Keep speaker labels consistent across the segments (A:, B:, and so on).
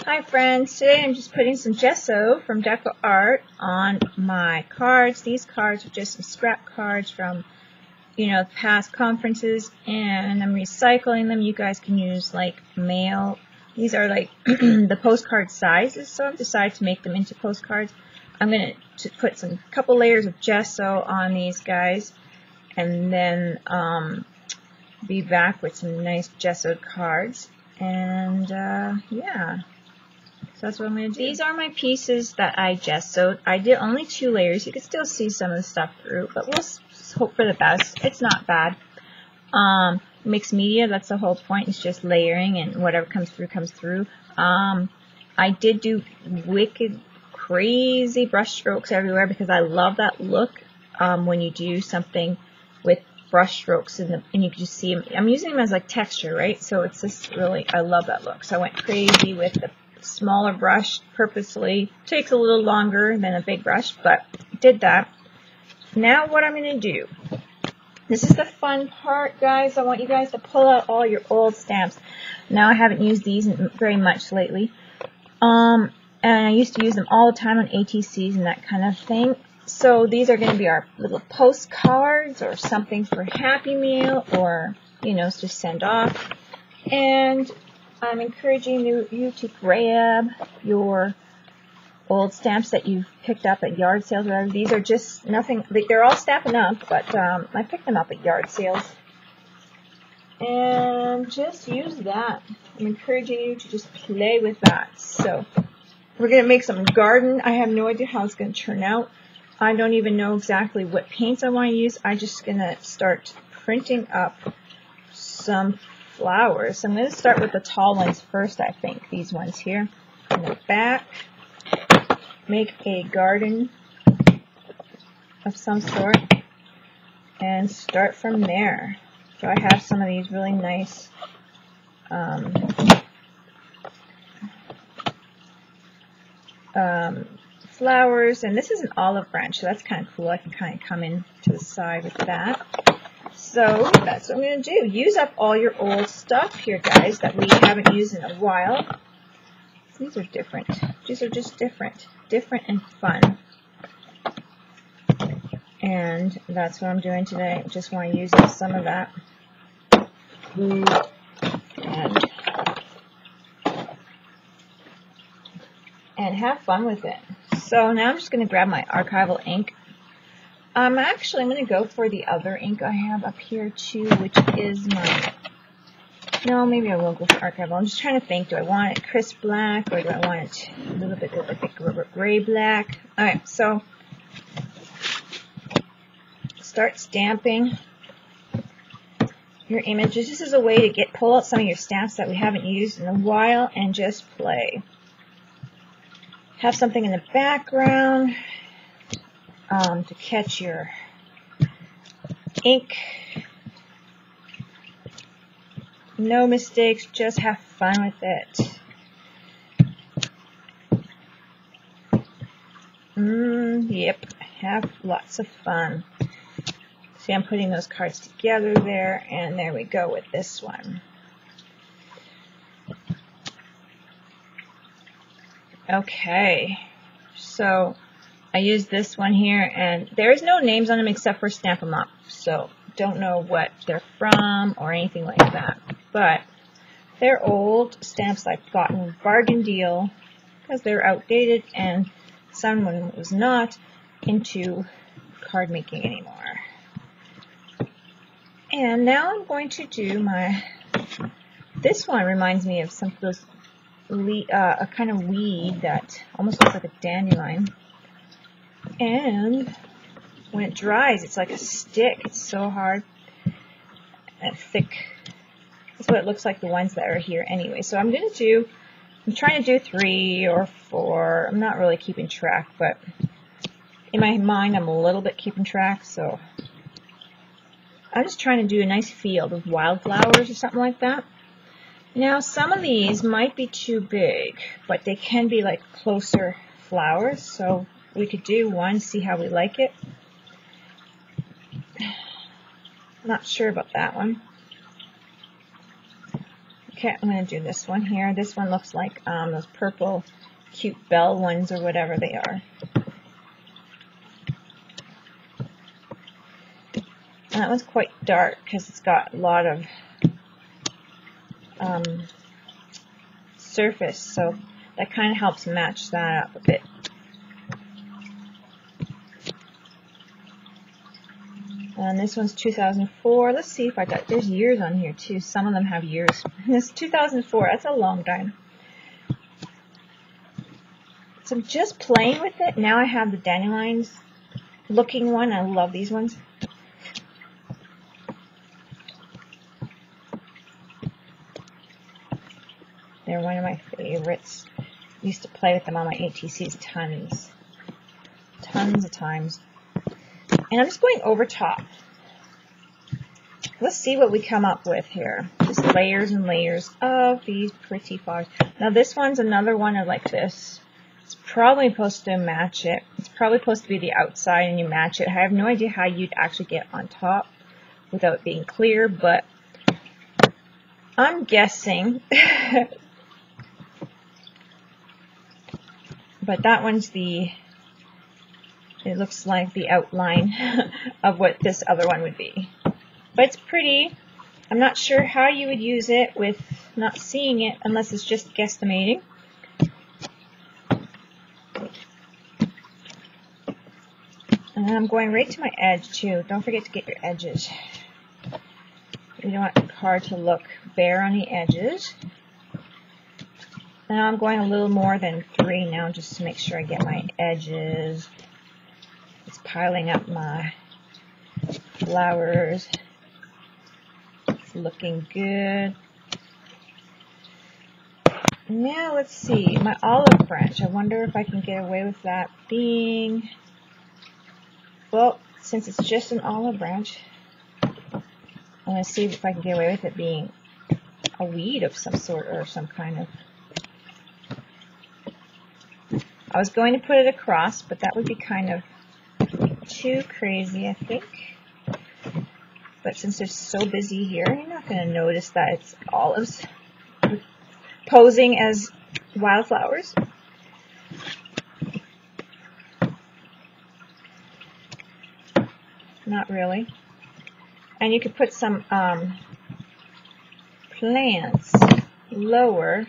A: Hi friends, today I'm just putting some gesso from Deco Art on my cards. These cards are just some scrap cards from, past conferences, and I'm recycling them. You guys can use like mail. These are like the postcard sizes, so I've decided to make them into postcards. I'm going to put some couple layers of gesso on these guys, and then be back with some nice gessoed cards. And yeah. So that's what I'm going to do. These are my pieces that I gessoed. I did only 2 layers. You can still see some of the stuff through, but we'll hope for the best. It's not bad. Mixed media, that's the whole point. It's just layering, and whatever comes through, comes through. I did do wicked, crazy brush strokes everywhere because I love that look when you do something with brush strokes and you can just see them. I'm using them as like texture, right? So it's just really, I love that look. So I went crazy with the smaller brush purposely. Takes a little longer than a big brush, but did that. Now what I'm going to do, this is the fun part, guys. I want you guys to pull out all your old stamps. Now I haven't used these very much lately, and I used to use them all the time on ATCs and that kind of thing. So these are going to be our little postcards or something for Happy Meal, or to send off. And I'm encouraging you to grab your old stamps that you've picked up at yard sales or whatever. These are just nothing, they're all stacking up, but I picked them up at yard sales. And just use that. I'm encouraging you to just play with that. So we're going to make some garden. I have no idea how it's going to turn out. I don't even know exactly what paints I want to use. I'm just going to start printing up some flowers. So I'm going to start with the tall ones first, I think. These ones here. In the back. Make a garden of some sort. And start from there. So I have some of these really nice flowers. And this is an olive branch, so that's kind of cool. I can kind of come in to the side with that. So that's what I'm going to do. Use up all your old stuff here, guys, that we haven't used in a while. These are different. These are just different. Different and fun. And that's what I'm doing today. I just want to use up some of that. And have fun with it. So now I'm just going to grab my archival ink. Actually, I'm going to go for the other ink I have up here too, which is my... No, maybe I will go for archival. I'm just trying to think. Do I want it crisp black, or do I want it a little bit like gray black? Alright, so start stamping your images. This is a way to pull out some of your stamps that we haven't used in a while and just play. Have something in the background to catch your ink. No mistakes, just have fun with it. Yep, have lots of fun. See, I'm putting those cards together there, and there we go with this one. Okay, so I used this one here, and there's no names on them except for Stamp 'em Up, so don't know what they're from or anything like that. But they're old stamps I've gotten bargain deal because they're outdated and someone was not into card making anymore. And now I'm going to do this one reminds me of some of those, a kind of weed that almost looks like a dandelion. And when it dries, it's like a stick. It's so hard and thick. That's what it looks like, the ones that are here anyway. So I'm trying to do 3 or 4. I'm not really keeping track, but in my mind I'm a little bit keeping track. So I'm just trying to do a nice field of wildflowers or something like that. Now some of these might be too big, but they can be like closer flowers. So we could do one, see how we like it. Not sure about that one. Okay, I'm going to do this one here. This one looks like those purple cute bell ones or whatever they are. And that one's quite dark because it's got a lot of surface, so that kind of helps match that up a bit. And this one's 2004. Let's see if I got, there's years on here too. Some of them have years. This 2004, that's a long time. So I'm just playing with it. Now I have the dandelions looking one. I love these ones. They're one of my favorites. Used to play with them on my ATCs tons of times. And I'm just going over top. Let's see what we come up with here. Just layers and layers of these pretty flowers. Now this one's another one of like this. It's probably supposed to match it. It's probably supposed to be the outside and you match it. I have no idea how you'd actually get on top without being clear, but I'm guessing. But that one's the, it looks like the outline of what this other one would be. But it's pretty. I'm not sure how you would use it with not seeing it unless it's just guesstimating. And I'm going right to my edge too. Don't forget to get your edges. You don't want the card to look bare on the edges. Now I'm going a little more than 3 now just to make sure I get my edges. It's piling up my flowers. It's looking good. Now let's see, my olive branch. I wonder if I can get away with that being, well, since it's just an olive branch, I'm going to see if I can get away with it being a weed of some sort or some kind of. I was going to put it across, but that would be kind of too crazy, I think. But since they're so busy here, you're not going to notice that it's olives posing as wildflowers. Not really. And you could put some plants lower.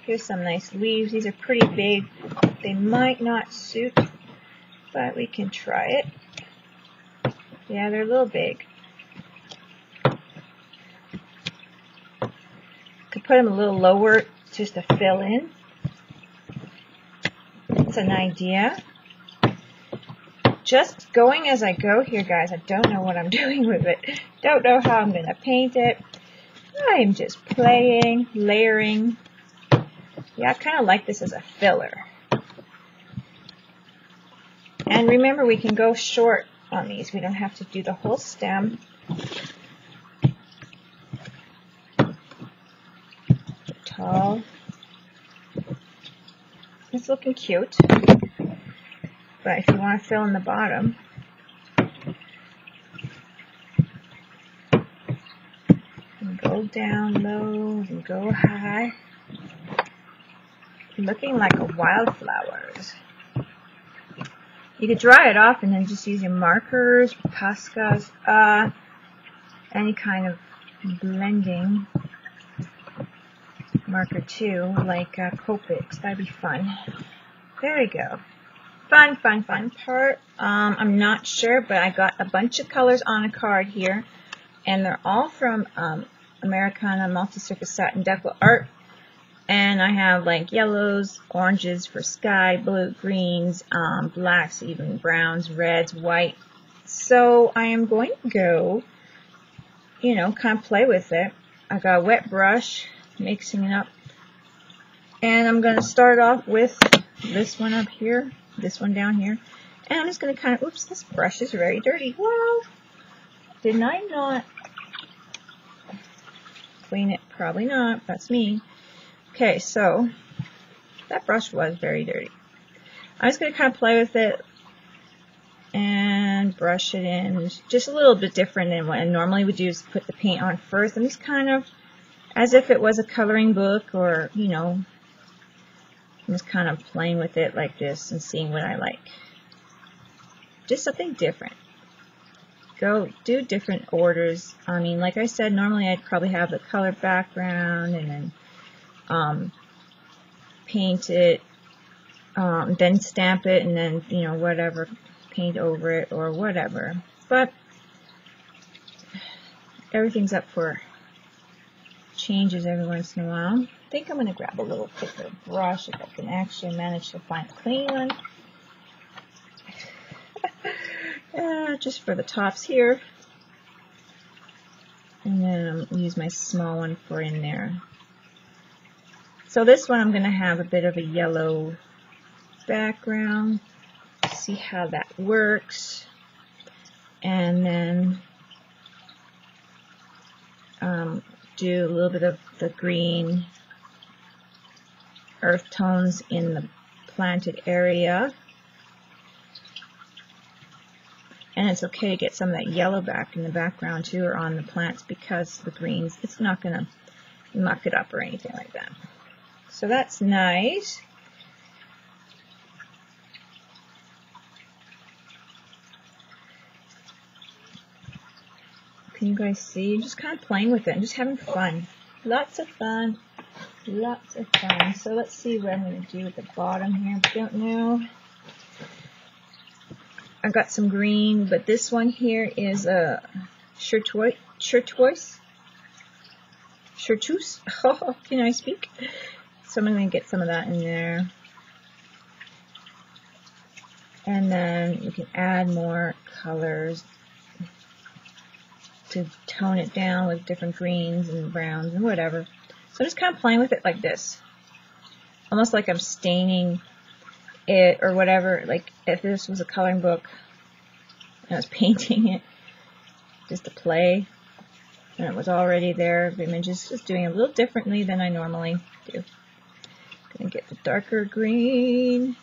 A: Here's some nice leaves. These are pretty big. They might not suit, but we can try it. Yeah, they're a little big. Could put them a little lower just to fill in. It's an idea. Just going as I go here, guys. I don't know what I'm doing with it. Don't know how I'm going to paint it. I'm just playing, layering. Yeah, I kind of like this as a filler. And remember, we can go short on these. We don't have to do the whole stem. Tall. It's looking cute. But if you want to fill in the bottom, and go down low and go high. Looking like a wildflowers. You could dry it off and then just use your markers, Poscas, any kind of blending marker too, like Copics. That'd be fun. There we go. Fun part. I'm not sure, but I got a bunch of colors on a card here, and they're all from Americana Multi-Surface Satin Deco Art. And I have like yellows, oranges for sky, blue, greens, blacks, even browns, reds, white. So I am going to go, you know, kind of play with it. I got a wet brush, mixing it up. And I'm going to start off with this one up here, this one down here. And I'm just going to kind of, oops, this brush is very dirty. Well, didn't I not clean it? Probably not. That's me. Okay, so that brush was very dirty. I'm just going to kind of play with it and brush it in. Just a little bit different than what I normally would do is put the paint on first. I'm just kind of as if it was a coloring book, or, you know, I'm just kind of playing with it like this and seeing what I like. Just something different. Go do different orders. I mean, like I said, normally I'd probably have the color background and then paint it, then stamp it, and then, you know, whatever, paint over it or whatever. But everything's up for changes every once in a while. I think I'm going to grab a little thicker brush if I can actually manage to find a clean one. Just for the tops here. And then I'll use my small one for in there. So this one I'm going to have a bit of a yellow background. See how that works. And then do a little bit of the green earth tones in the planted area. And it's okay to get some of that yellow back in the background too, or on the plants, because the greens, it's not going to muck it up or anything like that. So that's nice. Can you guys see? I'm just kind of playing with it and just having fun. Lots of fun. Lots of fun. So let's see what I'm going to do at the bottom here. I don't know. I've got some green, but this one here is a chartreuse. Oh, can I speak? So I'm going to get some of that in there. And then you can add more colors to tone it down with different greens and browns and whatever. So I'm just kind of playing with it like this. Almost like I'm staining it or whatever. Like if this was a coloring book and I was painting it just to play, and it was already there, the images, just doing it a little differently than I normally do. Gonna get the darker green.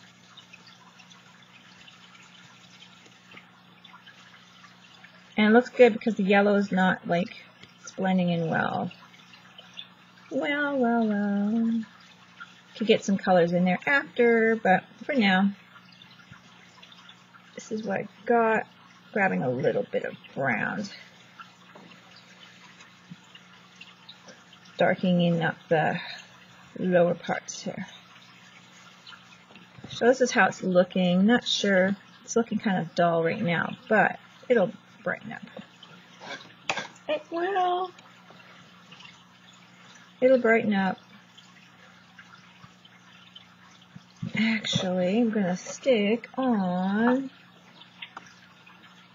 A: And it looks good because the yellow is not like it's blending in well. Well. Could get some colors in there after, but for now, this is what I got. Grabbing a little bit of brown. Darkening up the lower parts here. So this is how it's looking. Not sure. It's looking kind of dull right now, but it'll brighten up. It will. It'll brighten up. Actually, I'm going to stick on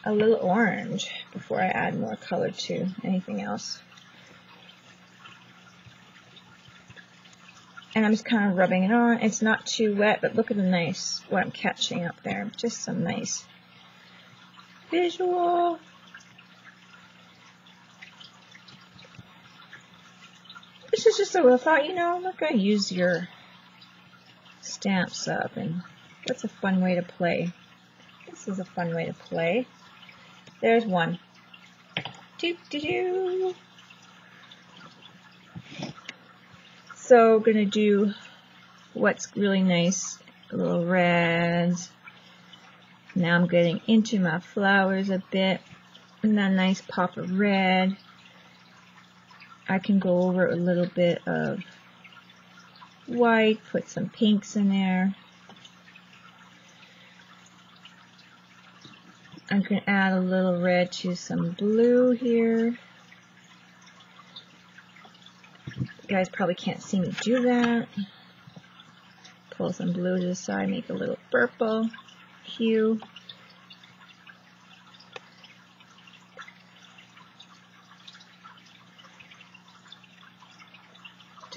A: a little orange before I add more color to anything else. And I'm just kind of rubbing it on. It's not too wet, but look at the nice, what I'm catching up there. Just some nice visual. This is just a little thought, you know, I'm not going to use your stamps up, and that's a fun way to play. This is a fun way to play. There's one. Doo-doo-doo. So gonna do what's really nice, a little red. Now I'm getting into my flowers a bit, and that nice pop of red. I can go over a little bit of white, put some pinks in there. I'm going to add a little red to some blue here. You guys probably can't see me do that. Pull some blue to the side, make a little purple hue.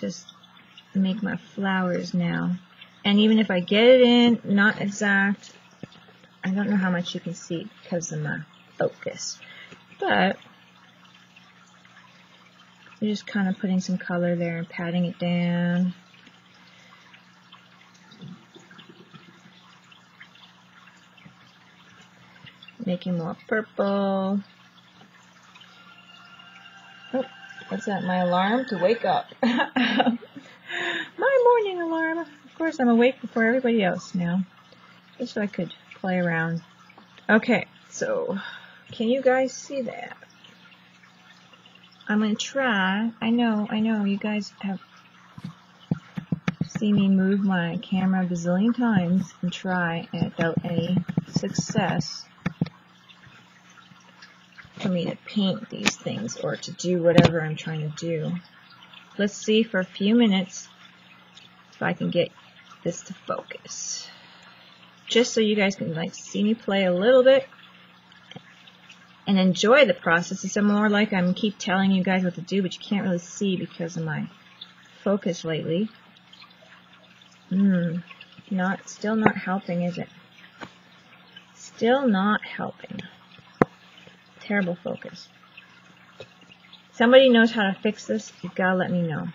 A: Just make my flowers now. And even if I get it in, not exact, I don't know how much you can see because of my focus, but you're just kind of putting some color there and patting it down. Making more purple. Oh, That's my alarm to wake up. My morning alarm. Of course, I'm awake before everybody else now. Just so I could play around. Okay, so can you guys see that? I'm going to try. I know, you guys have seen me move my camera a bazillion times and try without any success for me to paint these things or to do whatever I'm trying to do. Let's see for a few minutes if I can get this to focus. Just so you guys can like see me play a little bit and enjoy the process. It's more like I'm keep telling you guys what to do, but you can't really see because of my focus lately. Still not helping, is it? Still not helping. Terrible focus. Somebody knows how to fix this, you gotta let me know.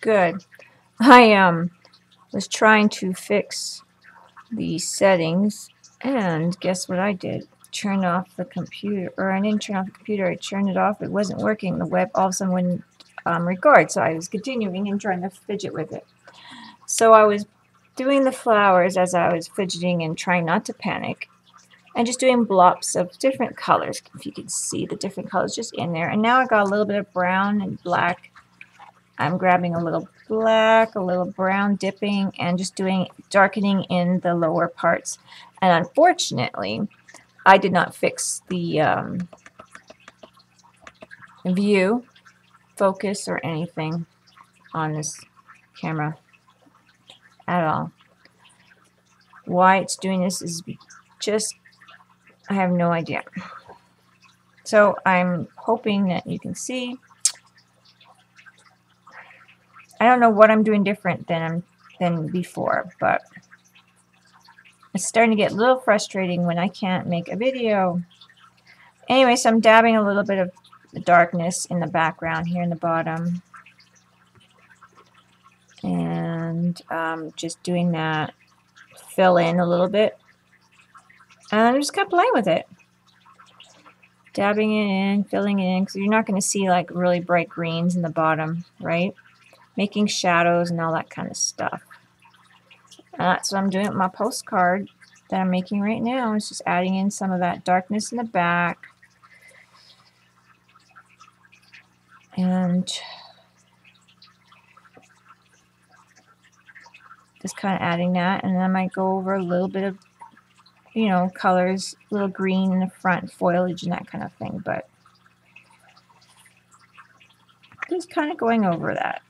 A: Good. I was trying to fix the settings, and guess what I did? Turned off the computer, or I didn't turn off the computer, I turned it off, it wasn't working, the web all of a sudden wouldn't record, so I was continuing and trying to fidget with it. So I was doing the flowers as I was fidgeting and trying not to panic, and just doing blobs of different colors, if you can see the different colors just in there. And now I got a little bit of brown and black. I'm grabbing a little black, a little brown, dipping, and just doing darkening in the lower parts. And unfortunately, I did not fix the view, focus, or anything on this camera at all. Why it's doing this is just, I have no idea. So I'm hoping that you can see. I don't know what I'm doing different than before, but it's starting to get a little frustrating when I can't make a video. Anyway, so I'm dabbing a little bit of the darkness in the background here in the bottom. And just doing that, fill in a little bit. And I'm just kind of playing with it. Dabbing it in, filling it in, because you're not going to see like really bright greens in the bottom, right? Making shadows and all that kind of stuff. And that's what I'm doing with my postcard that I'm making right now. It's just adding in some of that darkness in the back. And just kind of adding that. And then I might go over a little bit of, you know, colors, a little green in the front, foliage and that kind of thing. But just kind of going over that.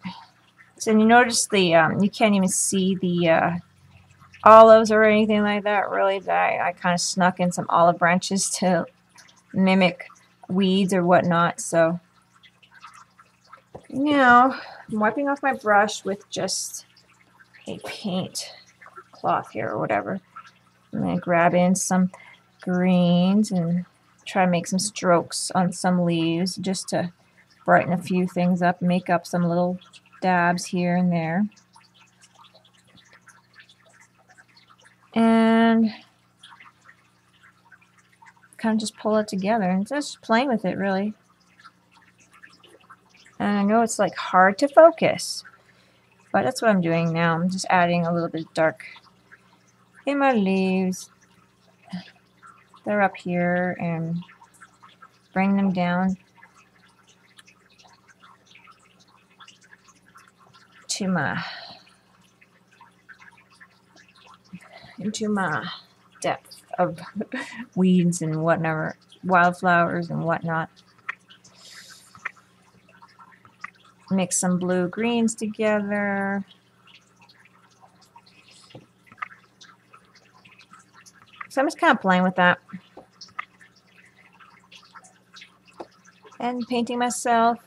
A: So you notice the, you can't even see the olives or anything like that, really. I kind of snuck in some olive branches to mimic weeds or whatnot. So now I'm wiping off my brush with just a paint cloth here or whatever. I'm going to grab in some greens and try to make some strokes on some leaves just to brighten a few things up, make up some little dabs here and there. And kind of just pull it together and just playing with it, really. And I know it's like hard to focus, but that's what I'm doing now. I'm just adding a little bit of dark in my leaves. They're up here, and bring them down to my depth of weeds and whatever, wildflowers and whatnot. Mix some blue greens together. So I'm just kind of playing with that and painting myself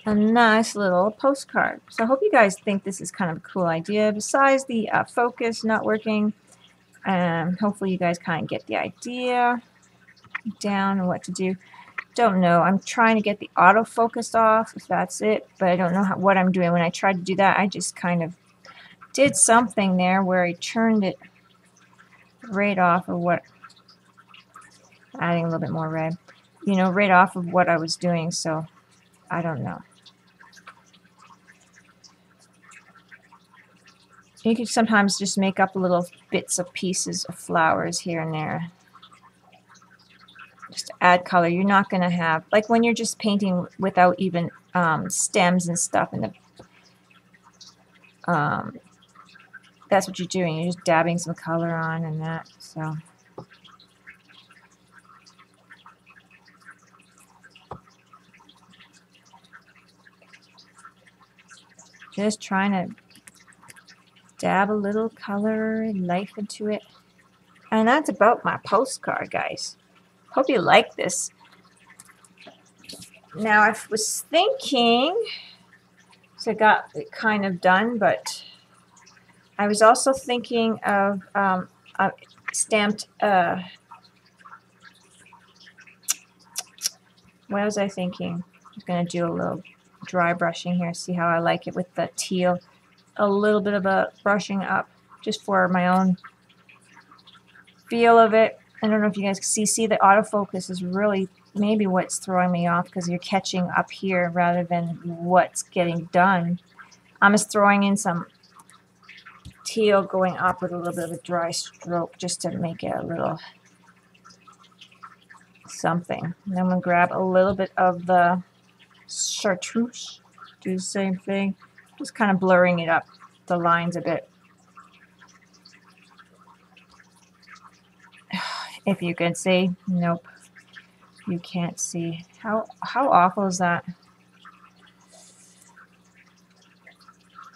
A: a nice little postcard. So I hope you guys think this is kind of a cool idea. Besides the focus not working, hopefully you guys kind of get the idea down and what to do. Don't know. I'm trying to get the autofocus off, if that's it, but I don't know what I'm doing. When I tried to do that, I just kind of did something there where I turned it right off or what. adding a little bit more red, you know, right off of what I was doing, so I don't know. You can sometimes just make up little bits of pieces of flowers here and there, just to add color. You're not going to have, like when you're just painting without even stems and stuff, and that's what you're doing. You're just dabbing some color on and that. So just trying to dab a little color and life into it. And that's about my postcard, guys. Hope you like this. Now I was thinking, so I got it kind of done, but I was also thinking of stamped, what was I thinking? I was going to do a little dry brushing here, see how I like it with the teal. A little bit of a brushing up just for my own feel of it. I don't know if you guys can see the autofocus is really maybe what's throwing me off, because you're catching up here rather than what's getting done. I'm just throwing in some teal going up with a little bit of a dry stroke just to make it a little something. And then I'm going to grab a little bit of the chartreuse, do the same thing, just kind of blurring it up, the lines a bit. If you can see, nope, you can't see. How awful is that?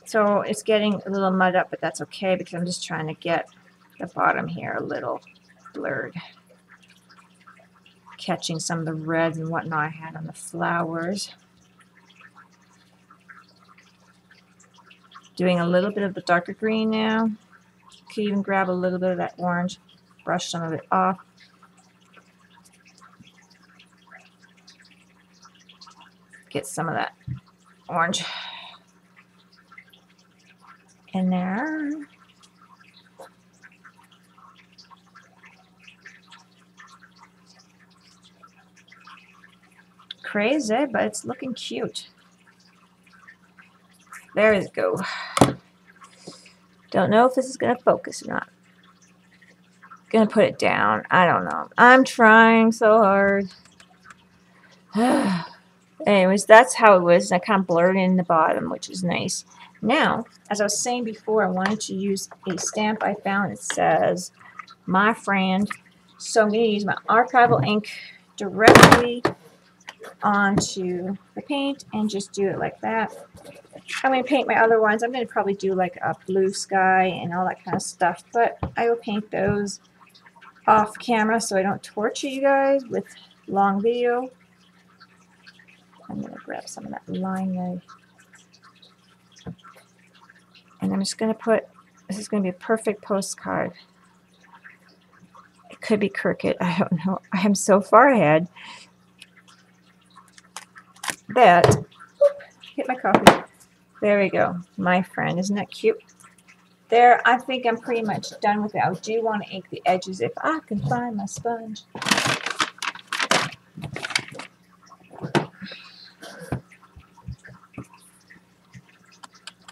A: So it's getting a little mud up, but that's okay because I'm just trying to get the bottom here a little blurred, catching some of the reds and whatnot I had on the flowers. Doing a little bit of the darker green now. You can even grab a little bit of that orange, brush some of it off. Get some of that orange in there. Crazy, but it's looking cute. There we go. Don't know if this is going to focus or not. Gonna put it down. I don't know. I'm trying so hard. Anyways, that's how it was. I kind of blurred in the bottom, which is nice. Now, as I was saying before, I wanted to use a stamp I found that says, "My friend." So I'm going to use my archival ink directly onto the paint and just do it like that. I'm going to paint my other ones. I'm going to probably do like a blue sky and all that kind of stuff, but I will paint those off camera so I don't torture you guys with long video. I'm going to grab some of that line there. And I'm just going to put, this is going to be a perfect postcard. It could be crooked. I don't know. I am so far ahead that, whoop, hit my coffee. There we go. My friend. Isn't that cute? There, I think I'm pretty much done with it. I do want to ink the edges if I can find my sponge.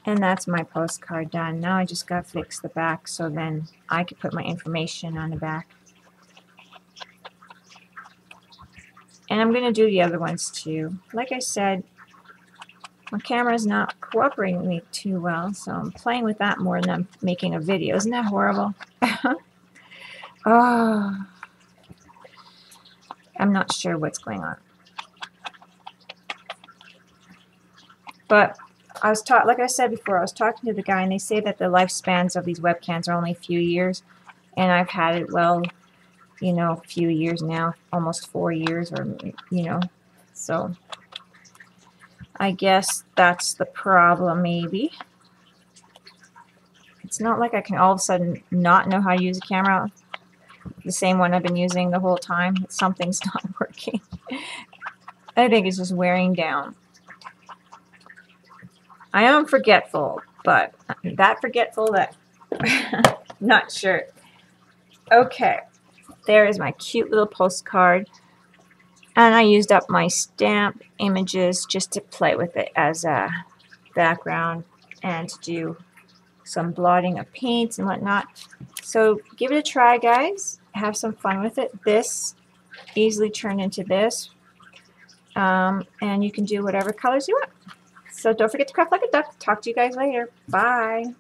A: And that's my postcard done. Now I just got to fix the back so then I can put my information on the back. And I'm going to do the other ones too. Like I said, my camera's not cooperating with me too well, so I'm playing with that more than I'm making a video. Isn't that horrible? Oh, I'm not sure what's going on. But I was like I said before, I was talking to the guy, and they say that the lifespans of these webcams are only a few years, and I've had it, well, you know, a few years now, almost 4 years, or, you know, so I guess that's the problem, maybe. It's not like I can all of a sudden not know how to use a camera, the same one I've been using the whole time. Something's not working. I think it's just wearing down. I am forgetful, but that forgetful that not sure. Okay, there is my cute little postcard. And I used up my stamp images just to play with it as a background and to do some blotting of paints and whatnot. So give it a try, guys. Have some fun with it. This easily turned into this. And you can do whatever colors you want. So don't forget to craft like a duck. Talk to you guys later. Bye.